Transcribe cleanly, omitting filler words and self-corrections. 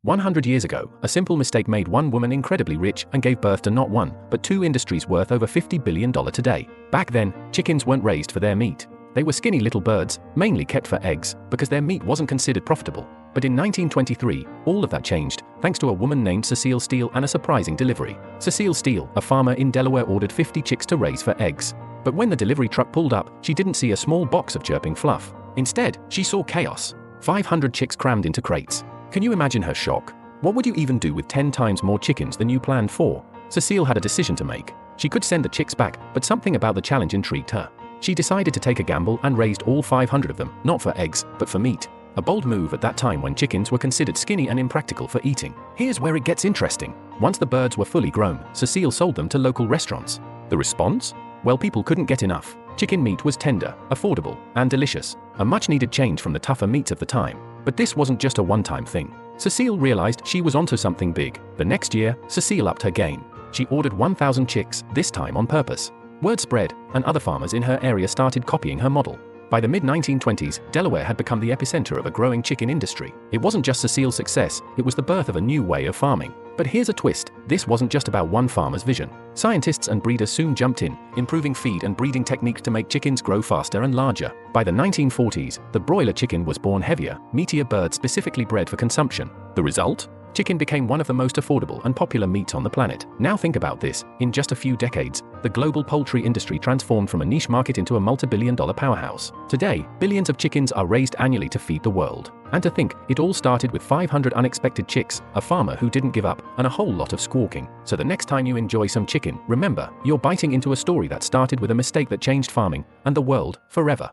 100 years ago, a simple mistake made one woman incredibly rich and gave birth to not one, but two industries worth over $50 billion today. Back then, chickens weren't raised for their meat. They were skinny little birds, mainly kept for eggs, because their meat wasn't considered profitable. But in 1923, all of that changed, thanks to a woman named Cecile Steele and a surprising delivery. Cecile Steele, a farmer in Delaware, ordered 50 chicks to raise for eggs. But when the delivery truck pulled up, she didn't see a small box of chirping fluff. Instead, she saw chaos. 500 chicks crammed into crates. Can you imagine her shock? What would you even do with 10 times more chickens than you planned for? Cecile had a decision to make. She could send the chicks back, but something about the challenge intrigued her. She decided to take a gamble and raised all 500 of them, not for eggs, but for meat. A bold move at that time when chickens were considered skinny and impractical for eating. Here's where it gets interesting. Once the birds were fully grown, Cecile sold them to local restaurants. The response? Well, people couldn't get enough. Chicken meat was tender, affordable, and delicious. A much-needed change from the tougher meats of the time. But this wasn't just a one-time thing. Cecile realized she was onto something big. The next year, Cecile upped her game. She ordered 1,000 chicks, this time on purpose. Word spread, and other farmers in her area started copying her model. By the mid-1920s, Delaware had become the epicenter of a growing chicken industry. It wasn't just Cecile's success, it was the birth of a new way of farming. But here's a twist, this wasn't just about one farmer's vision. Scientists and breeders soon jumped in, improving feed and breeding techniques to make chickens grow faster and larger. By the 1940s, the broiler chicken was born heavier, meatier bird specifically bred for consumption. The result? Chicken became one of the most affordable and popular meats on the planet. Now think about this, in just a few decades, the global poultry industry transformed from a niche market into a multi-billion-dollar powerhouse. Today, billions of chickens are raised annually to feed the world. And to think, it all started with 500 unexpected chicks, a farmer who didn't give up, and a whole lot of squawking. So the next time you enjoy some chicken, remember, you're biting into a story that started with a mistake that changed farming and the world forever.